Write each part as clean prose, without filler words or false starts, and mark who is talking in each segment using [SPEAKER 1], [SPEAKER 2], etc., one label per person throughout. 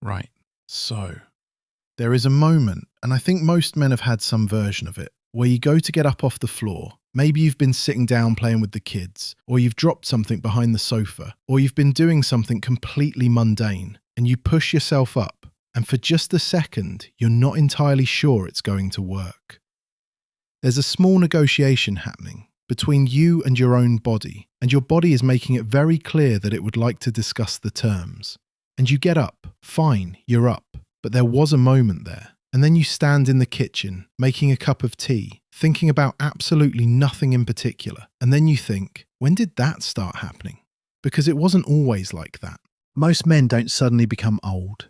[SPEAKER 1] Right. So, there is a moment, and I think most men have had some version of it, where you go to get up off the floor. Maybe you've been sitting down playing with the kids, or you've dropped something behind the sofa, or you've been doing something completely mundane, and you push yourself up, and for just a second, you're not entirely sure it's going to work. There's a small negotiation happening between you and your own body, and your body is making it very clear that it would like to discuss the terms. And you get up, fine, you're up, but there was a moment there. And then you stand in the kitchen, making a cup of tea, thinking about absolutely nothing in particular. And then you think, when did that start happening? Because it wasn't always like that. Most men don't suddenly become old.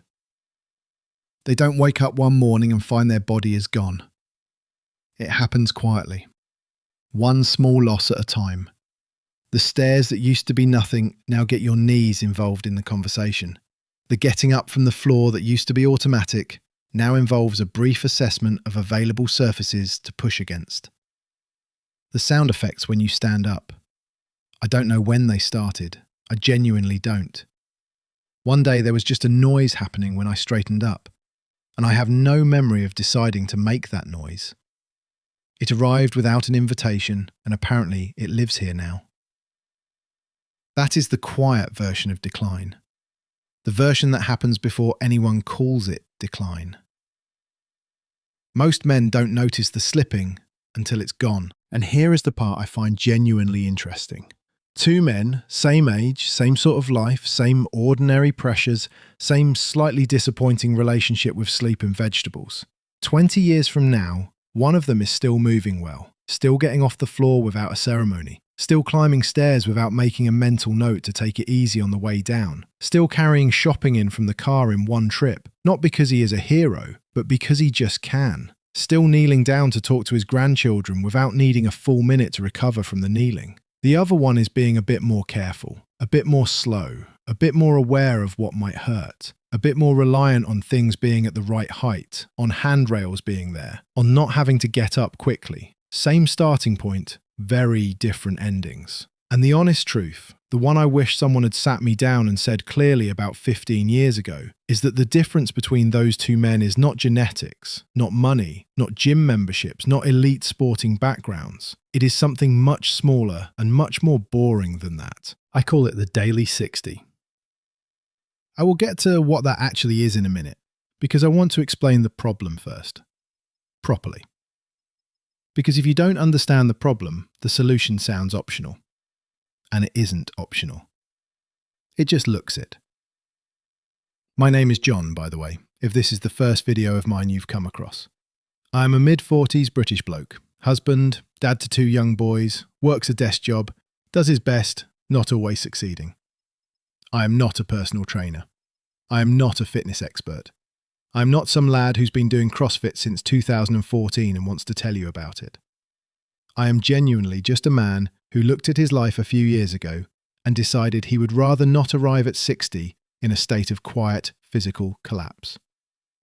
[SPEAKER 1] They don't wake up one morning and find their body is gone. It happens quietly. One small loss at a time. The stairs that used to be nothing now get your knees involved in the conversation. The getting up from the floor that used to be automatic now involves a brief assessment of available surfaces to push against. The sound effects when you stand up. I don't know when they started. I genuinely don't. One day there was just a noise happening when I straightened up, and I have no memory of deciding to make that noise. It arrived without an invitation, and apparently it lives here now. That is the quiet version of decline. The version that happens before anyone calls it decline. Most men don't notice the slipping until it's gone. And here is the part I find genuinely interesting. Two men, same age, same sort of life, same ordinary pressures, same slightly disappointing relationship with sleep and vegetables. 20 years from now, one of them is still moving well, still getting off the floor without a ceremony, still climbing stairs without making a mental note to take it easy on the way down, still carrying shopping in from the car in one trip, not because he is a hero, but because he just can, still kneeling down to talk to his grandchildren without needing a full minute to recover from the kneeling. The other one is being a bit more careful, a bit more slow, a bit more aware of what might hurt, a bit more reliant on things being at the right height, on handrails being there, on not having to get up quickly. Same starting point, very different endings. And the honest truth, the one I wish someone had sat me down and said clearly about 15 years ago, is that the difference between those two men is not genetics, not money, not gym memberships, not elite sporting backgrounds. It is something much smaller and much more boring than that. I call it the daily 60. I will get to what that actually is in a minute, because I want to explain the problem first. Properly. Because if you don't understand the problem, the solution sounds optional. And it isn't optional. It just looks it. My name is John, by the way, if this is the first video of mine you've come across. I am a mid-40s British bloke, husband, dad to 2 young boys, works a desk job, does his best, not always succeeding. I am not a personal trainer. I am not a fitness expert. I am not some lad who's been doing CrossFit since 2014 and wants to tell you about it. I am genuinely just a man who looked at his life a few years ago and decided he would rather not arrive at 60 in a state of quiet physical collapse.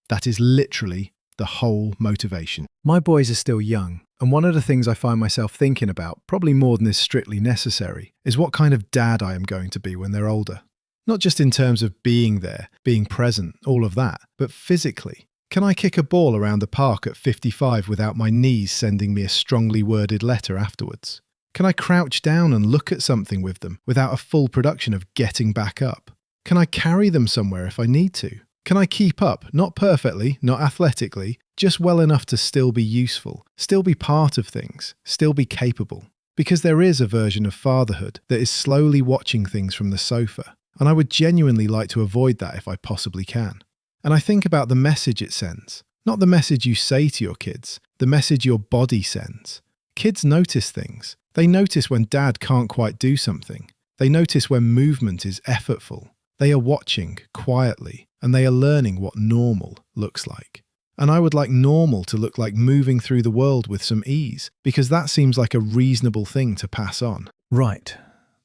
[SPEAKER 1] That is literally the whole motivation. My boys are still young, and one of the things I find myself thinking about, probably more than is strictly necessary, is what kind of dad I am going to be when they're older. Not just in terms of being there, being present, all of that, but physically. Can I kick a ball around the park at 55 without my knees sending me a strongly worded letter afterwards? Can I crouch down and look at something with them without a full production of getting back up? Can I carry them somewhere if I need to? Can I keep up, not perfectly, not athletically, just well enough to still be useful, still be part of things, still be capable? Because there is a version of fatherhood that is slowly watching things from the sofa, and I would genuinely like to avoid that if I possibly can. And I think about the message it sends, not the message you say to your kids, the message your body sends. Kids notice things. They notice when dad can't quite do something. They notice when movement is effortful. They are watching quietly, and they are learning what normal looks like. And I would like normal to look like moving through the world with some ease, because that seems like a reasonable thing to pass on. Right,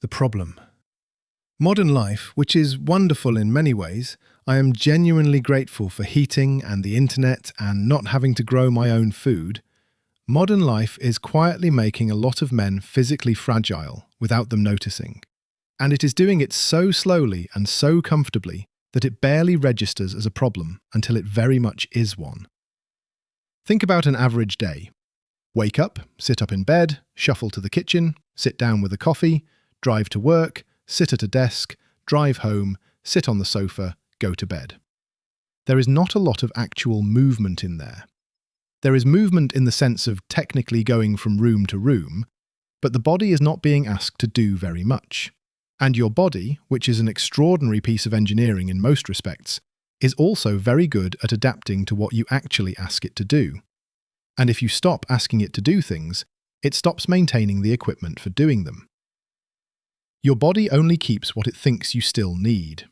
[SPEAKER 1] the problem. Modern life, which is wonderful in many ways, I am genuinely grateful for heating and the internet and not having to grow my own food. Modern life is quietly making a lot of men physically fragile without them noticing. And it is doing it so slowly and so comfortably that it barely registers as a problem until it very much is one. Think about an average day. Wake up, sit up in bed, shuffle to the kitchen, sit down with a coffee, drive to work, sit at a desk, drive home, sit on the sofa, go to bed. There is not a lot of actual movement in there. There is movement in the sense of technically going from room to room, but the body is not being asked to do very much. And your body, which is an extraordinary piece of engineering in most respects, is also very good at adapting to what you actually ask it to do. And if you stop asking it to do things, it stops maintaining the equipment for doing them. Your body only keeps what it thinks you still need.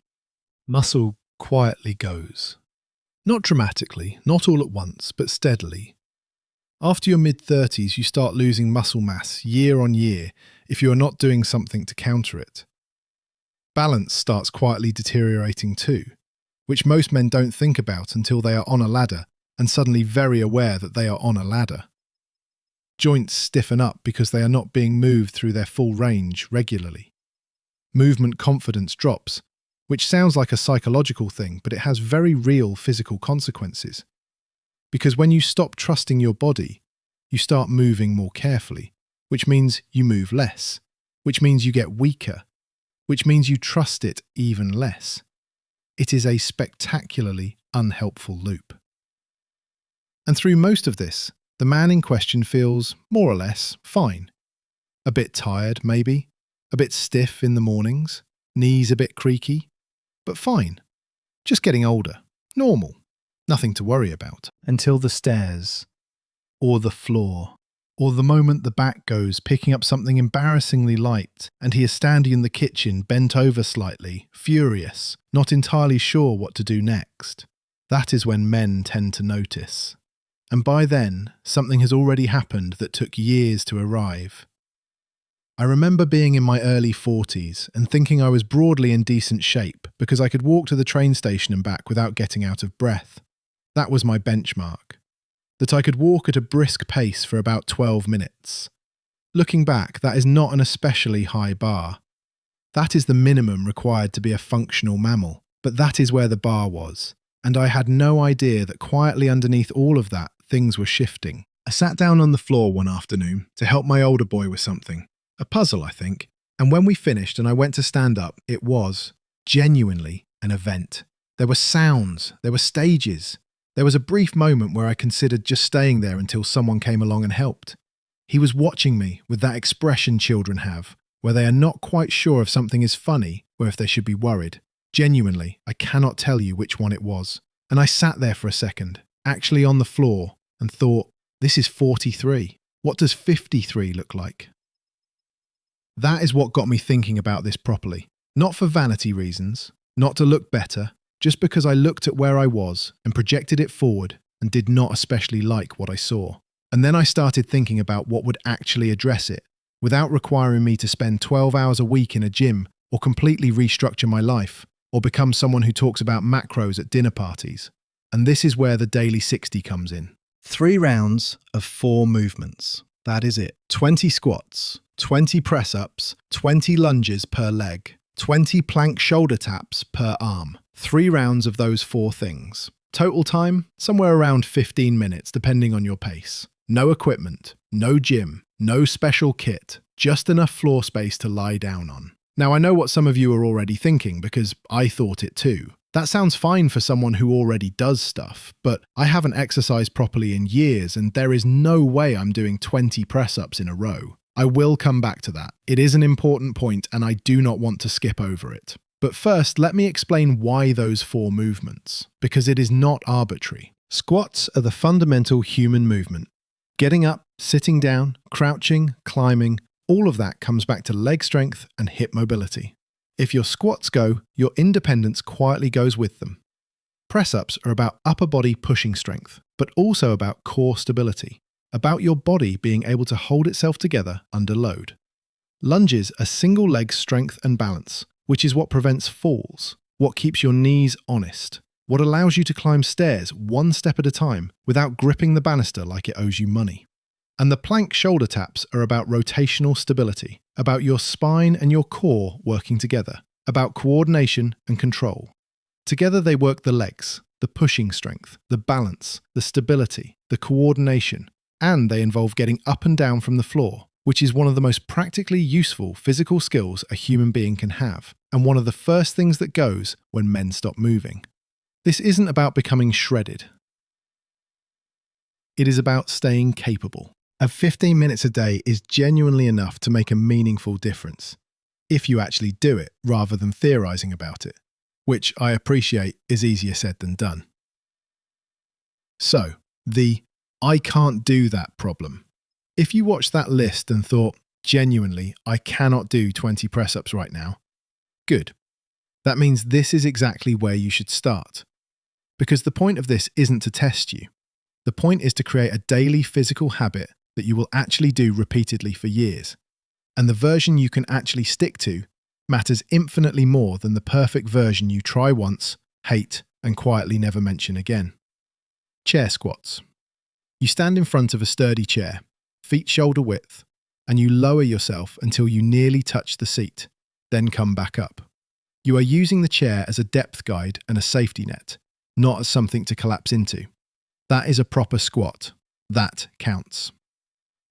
[SPEAKER 1] Muscle quietly goes. Not dramatically, not all at once, but steadily. After your mid-30s, you start losing muscle mass year on year if you are not doing something to counter it. Balance starts quietly deteriorating too, which most men don't think about until they are on a ladder and suddenly very aware that they are on a ladder. Joints stiffen up because they are not being moved through their full range regularly. Movement confidence drops, which sounds like a psychological thing, but it has very real physical consequences. Because when you stop trusting your body, you start moving more carefully, which means you move less, which means you get weaker, which means you trust it even less. It is a spectacularly unhelpful loop. And through most of this, the man in question feels more or less fine. A bit tired, maybe, a bit stiff in the mornings, knees a bit creaky, but fine. Just getting older. Normal. Nothing to worry about. Until the stairs, or the floor, or the moment the back goes picking up something embarrassingly light and he is standing in the kitchen bent over slightly, furious, not entirely sure what to do next. That is when men tend to notice. And by then, something has already happened that took years to arrive. I remember being in my early 40s and thinking I was broadly in decent shape because I could walk to the train station and back without getting out of breath. That was my benchmark. That I could walk at a brisk pace for about 12 minutes. Looking back, that is not an especially high bar. That is the minimum required to be a functional mammal, but that is where the bar was, and I had no idea that quietly underneath all of that, things were shifting. I sat down on the floor one afternoon to help my older boy with something. A puzzle, I think. And when we finished and I went to stand up, it was genuinely an event. There were sounds, there were stages. There was a brief moment where I considered just staying there until someone came along and helped. He was watching me with that expression children have, where they are not quite sure if something is funny or if they should be worried. Genuinely, I cannot tell you which one it was. And I sat there for a second, actually on the floor, and thought, this is 43. What does 53 look like? That is what got me thinking about this properly. Not for vanity reasons, not to look better, just because I looked at where I was and projected it forward and did not especially like what I saw. And then I started thinking about what would actually address it, without requiring me to spend 12 hours a week in a gym or completely restructure my life, or become someone who talks about macros at dinner parties. And this is where the Daily 60 comes in. 3 rounds of 4 movements. That is it. 20 squats, 20 press-ups, 20 lunges per leg, 20 plank shoulder taps per arm. 3 rounds of those 4 things. Total time, somewhere around 15 minutes, depending on your pace. No equipment, no gym, no special kit, just enough floor space to lie down on. Now, I know what some of you are already thinking, because I thought it too. That sounds fine for someone who already does stuff, but I haven't exercised properly in years and there is no way I'm doing 20 press-ups in a row. I will come back to that. It is an important point and I do not want to skip over it. But first, let me explain why those 4 movements, because it is not arbitrary. Squats are the fundamental human movement. Getting up, sitting down, crouching, climbing, all of that comes back to leg strength and hip mobility. If your squats go, your independence quietly goes with them. Press-ups are about upper body pushing strength, but also about core stability, about your body being able to hold itself together under load. Lunges are single leg strength and balance, which is what prevents falls, what keeps your knees honest, what allows you to climb stairs one step at a time without gripping the banister like it owes you money. And the plank shoulder taps are about rotational stability, about your spine and your core working together, about coordination and control. Together they work the legs, the pushing strength, the balance, the stability, the coordination, and they involve getting up and down from the floor, which is one of the most practically useful physical skills a human being can have, and one of the first things that goes when men stop moving. This isn't about becoming shredded. It is about staying capable. 15 minutes a day is genuinely enough to make a meaningful difference, if you actually do it rather than theorizing about it, which I appreciate is easier said than done. So, the "I can't do that" problem. If you watched that list and thought, genuinely, I cannot do 20 press-ups right now, good. That means this is exactly where you should start. Because the point of this isn't to test you. The point is to create a daily physical habit that you will actually do repeatedly for years. And the version you can actually stick to matters infinitely more than the perfect version you try once, hate, and quietly never mention again. Chair squats. You stand in front of a sturdy chair, feet shoulder width, and you lower yourself until you nearly touch the seat, then come back up. You are using the chair as a depth guide and a safety net, not as something to collapse into. That is a proper squat. That counts.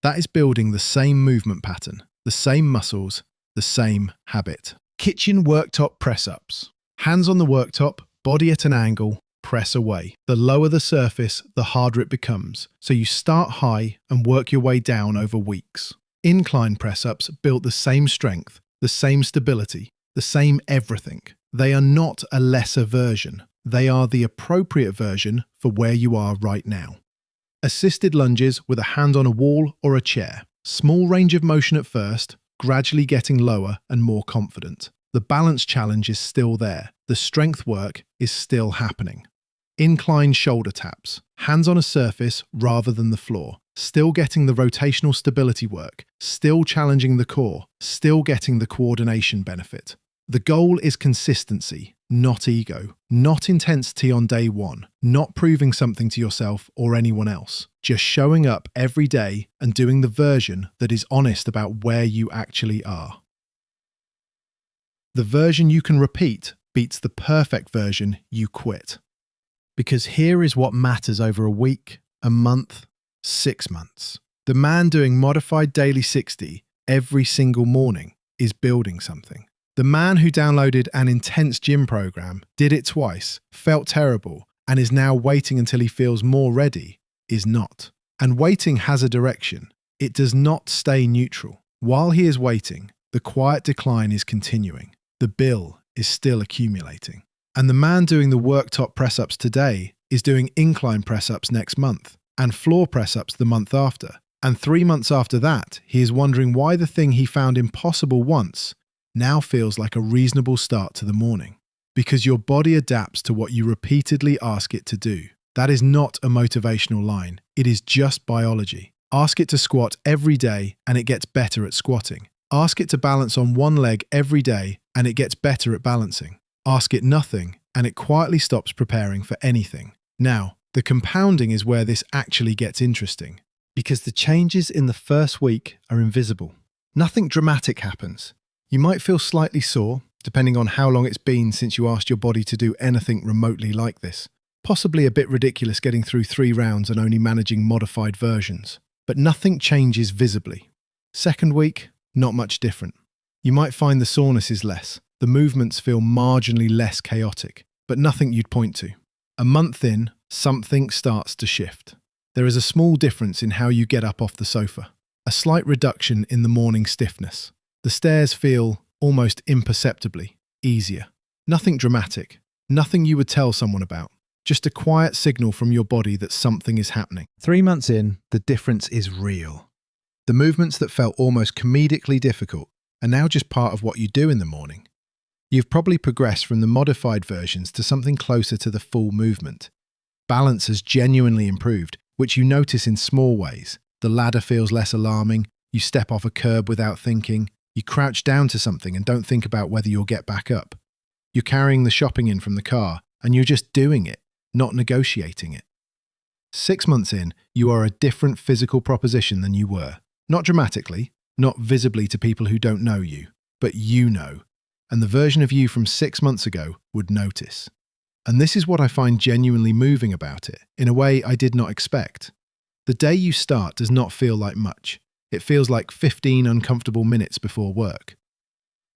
[SPEAKER 1] That is building the same movement pattern, the same muscles, the same habit. Kitchen worktop press-ups. Hands on the worktop, body at an angle, press away. The lower the surface, the harder it becomes, so you start high and work your way down over weeks. Incline press-ups build the same strength, the same stability, the same everything. They are not a lesser version. They are the appropriate version for where you are right now. Assisted lunges with a hand on a wall or a chair. Small range of motion at first, gradually getting lower and more confident. The balance challenge is still there. The strength work is still happening. Incline shoulder taps. Hands on a surface rather than the floor. Still getting the rotational stability work. Still challenging the core. Still getting the coordination benefit. The goal is consistency, not ego. Not intensity on day one. Not proving something to yourself or anyone else. Just showing up every day and doing the version that is honest about where you actually are. The version you can repeat beats the perfect version you quit. Because here is what matters over a week, a month, 6 months. The man doing modified daily 60 every single morning is building something. The man who downloaded an intense gym program, did it twice, felt terrible, and is now waiting until he feels more ready, is not. And waiting has a direction. It does not stay neutral. While he is waiting, the quiet decline is continuing. The bill is still accumulating. And the man doing the worktop press-ups today is doing incline press-ups next month, and floor press-ups the month after. And 3 months after that, he is wondering why the thing he found impossible once now feels like a reasonable start to the morning. Because your body adapts to what you repeatedly ask it to do. That is not a motivational line. It is just biology. Ask it to squat every day and it gets better at squatting. Ask it to balance on one leg every day and it gets better at balancing. Ask it nothing and it quietly stops preparing for anything. Now, the compounding is where this actually gets interesting. Because the changes in the first week are invisible. Nothing dramatic happens. You might feel slightly sore, depending on how long it's been since you asked your body to do anything remotely like this. Possibly a bit ridiculous getting through 3 rounds and only managing modified versions. But nothing changes visibly. Second week, not much different. You might find the soreness is less. The movements feel marginally less chaotic, but nothing you'd point to. A month in, something starts to shift. There is a small difference in how you get up off the sofa. A slight reduction in the morning stiffness. The stairs feel, almost imperceptibly, easier. Nothing dramatic. Nothing you would tell someone about. Just a quiet signal from your body that something is happening. 3 months in, the difference is real. The movements that felt almost comedically difficult are now just part of what you do in the morning. You've probably progressed from the modified versions to something closer to the full movement. Balance has genuinely improved, which you notice in small ways. The ladder feels less alarming. You step off a curb without thinking. You crouch down to something and don't think about whether you'll get back up. You're carrying the shopping in from the car and you're just doing it, not negotiating it. 6 months in, you are a different physical proposition than you were. Not dramatically, not visibly to people who don't know you, but you know. And the version of you from 6 months ago would notice. And this is what I find genuinely moving about it, in a way I did not expect. The day you start does not feel like much. It feels like 15 uncomfortable minutes before work.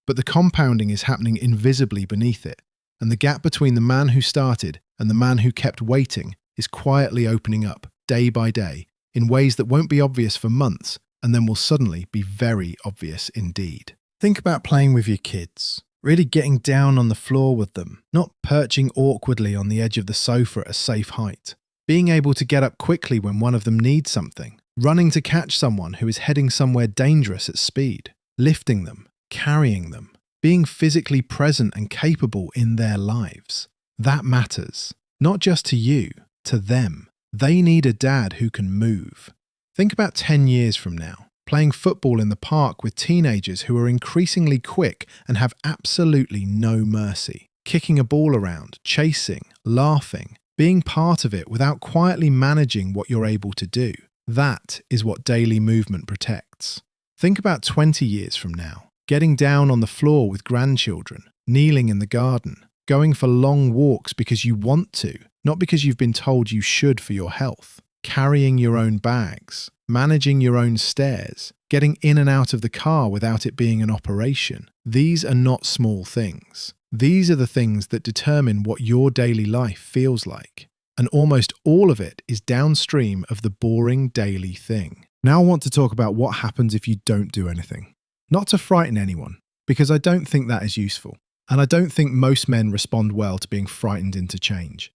[SPEAKER 1] But the compounding is happening invisibly beneath it, and the gap between the man who started and the man who kept waiting is quietly opening up, day by day, in ways that won't be obvious for months, and then will suddenly be very obvious indeed. Think about playing with your kids, really getting down on the floor with them, not perching awkwardly on the edge of the sofa at a safe height, being able to get up quickly when one of them needs something, running to catch someone who is heading somewhere dangerous at speed, lifting them, carrying them, being physically present and capable in their lives. That matters, not just to you, to them. They need a dad who can move. Think about 10 years from now, playing football in the park with teenagers who are increasingly quick and have absolutely no mercy. Kicking a ball around, chasing, laughing, being part of it without quietly managing what you're able to do. That is what daily movement protects. Think about 20 years from now, getting down on the floor with grandchildren, kneeling in the garden, going for long walks because you want to, not because you've been told you should for your health, carrying your own bags, managing your own stairs, getting in and out of the car without it being an operation. These are not small things. These are the things that determine what your daily life feels like. And almost all of it is downstream of the boring daily thing. Now I want to talk about what happens if you don't do anything. Not to frighten anyone, because I don't think that is useful. And I don't think most men respond well to being frightened into change.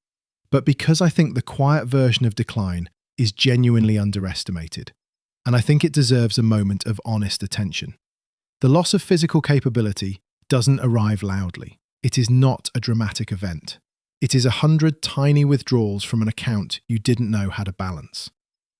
[SPEAKER 1] But because I think the quiet version of decline is genuinely underestimated, and I think it deserves a moment of honest attention. The loss of physical capability doesn't arrive loudly. It is not a dramatic event. It is 100 tiny withdrawals from an account you didn't know had a balance.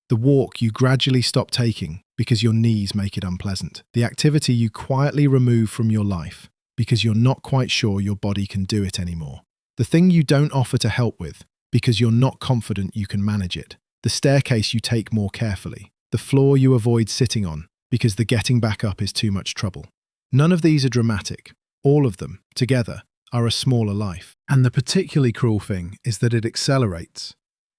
[SPEAKER 1] The walk you gradually stop taking because your knees make it unpleasant. The activity you quietly remove from your life because you're not quite sure your body can do it anymore. The thing you don't offer to help with because you're not confident you can manage it. The staircase you take more carefully. The floor you avoid sitting on because the getting back up is too much trouble. None of these are dramatic. All of them, together, are a smaller life. And the particularly cruel thing is that it accelerates.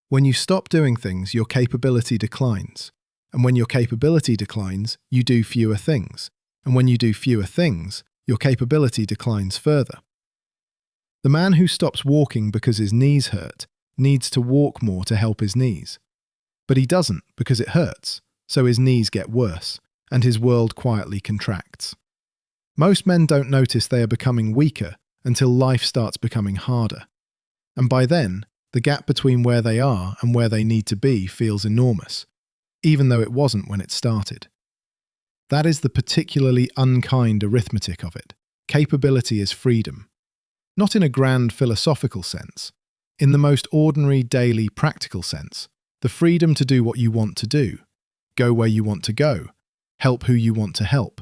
[SPEAKER 1] When you stop doing things, your capability declines. And when your capability declines, you do fewer things. And when you do fewer things, your capability declines further. The man who stops walking because his knees hurt needs to walk more to help his knees. But he doesn't because it hurts, so his knees get worse, and his world quietly contracts. Most men don't notice they are becoming weaker until life starts becoming harder. And by then, the gap between where they are and where they need to be feels enormous, even though it wasn't when it started. That is the particularly unkind arithmetic of it. Capability is freedom. Not in a grand philosophical sense. In the most ordinary, daily, practical sense. The freedom to do what you want to do. Go where you want to go. Help who you want to help.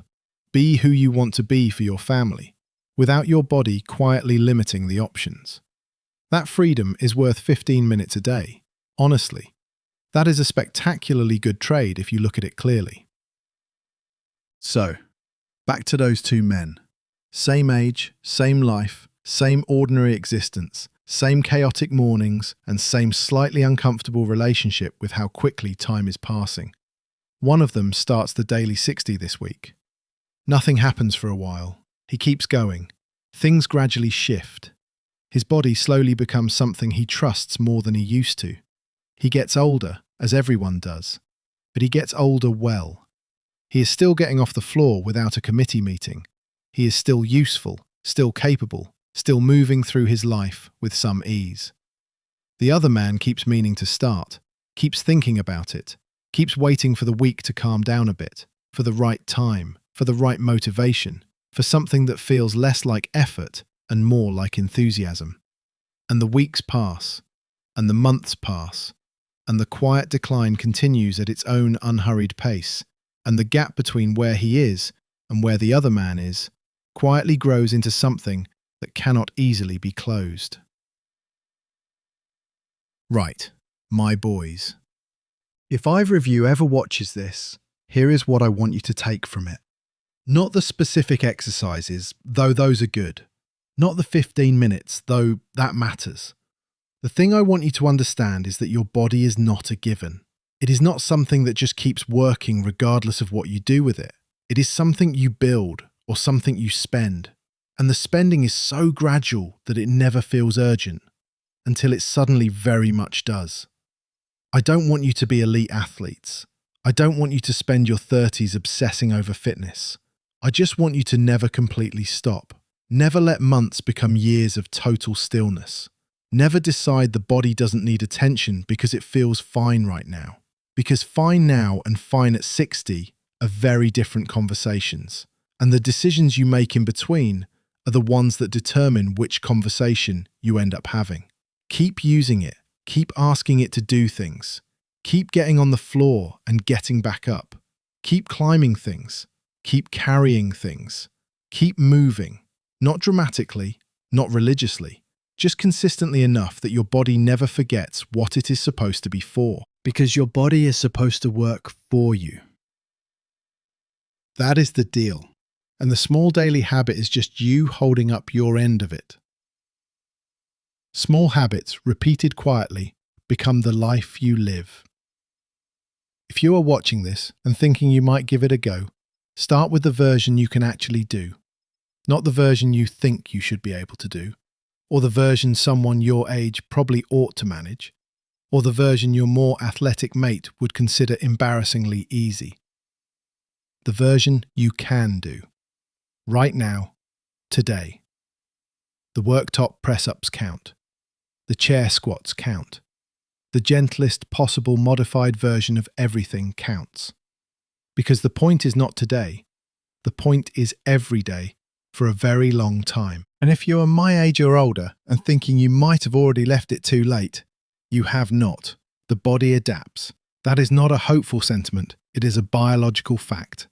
[SPEAKER 1] Be who you want to be for your family, without your body quietly limiting the options. That freedom is worth 15 minutes a day. Honestly, that is a spectacularly good trade if you look at it clearly. So, back to those two men. Same age, same life, same ordinary existence, same chaotic mornings, and same slightly uncomfortable relationship with how quickly time is passing. One of them starts the daily 60 this week. Nothing happens for a while. He keeps going. Things gradually shift. His body slowly becomes something he trusts more than he used to. He gets older, as everyone does. But he gets older well. He is still getting off the floor without a committee meeting. He is still useful, still capable, still moving through his life with some ease. The other man keeps meaning to start, keeps thinking about it, keeps waiting for the week to calm down a bit, for the right time, for the right motivation, for something that feels less like effort and more like enthusiasm. And the weeks pass, and the months pass, and the quiet decline continues at its own unhurried pace, and the gap between where he is and where the other man is quietly grows into something that cannot easily be closed. Right, my boys. If either of you ever watches this, here is what I want you to take from it. Not the specific exercises, though those are good. Not the 15 minutes, though that matters. The thing I want you to understand is that your body is not a given. It is not something that just keeps working regardless of what you do with it. It is something you build or something you spend. And the spending is so gradual that it never feels urgent, until it suddenly very much does. I don't want you to be elite athletes. I don't want you to spend your 30s obsessing over fitness. I just want you to never completely stop. Never let months become years of total stillness. Never decide the body doesn't need attention because it feels fine right now. Because fine now and fine at 60 are very different conversations. And the decisions you make in between are the ones that determine which conversation you end up having. Keep using it. Keep asking it to do things. Keep getting on the floor and getting back up. Keep climbing things. Keep carrying things. Keep moving. Not dramatically, not religiously, just consistently enough that your body never forgets what it is supposed to be for. Because your body is supposed to work for you. That is the deal. And the small daily habit is just you holding up your end of it. Small habits, repeated quietly, become the life you live. If you are watching this and thinking you might give it a go, start with the version you can actually do. Not the version you think you should be able to do, or the version someone your age probably ought to manage, or the version your more athletic mate would consider embarrassingly easy. The version you can do. Right now, today. The worktop press-ups count. The chair squats count. The gentlest possible modified version of everything counts. Because the point is not today. The point is every day for a very long time. And if you are my age or older and thinking you might have already left it too late, you have not. The body adapts. That is not a hopeful sentiment. It is a biological fact.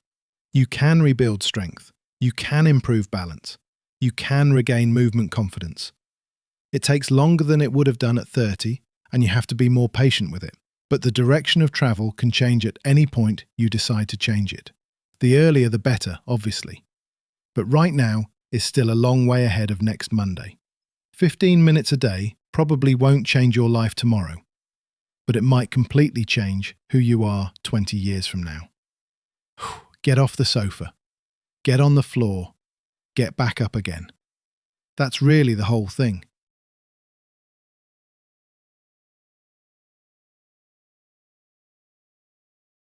[SPEAKER 1] You can rebuild strength. You can improve balance. You can regain movement confidence. It takes longer than it would have done at 30, and you have to be more patient with it. But the direction of travel can change at any point you decide to change it. The earlier the better, obviously. But right now is still a long way ahead of next Monday. 15 minutes a day probably won't change your life tomorrow, but it might completely change who you are 20 years from now. Get off the sofa. Get on the floor. Get back up again. That's really the whole thing.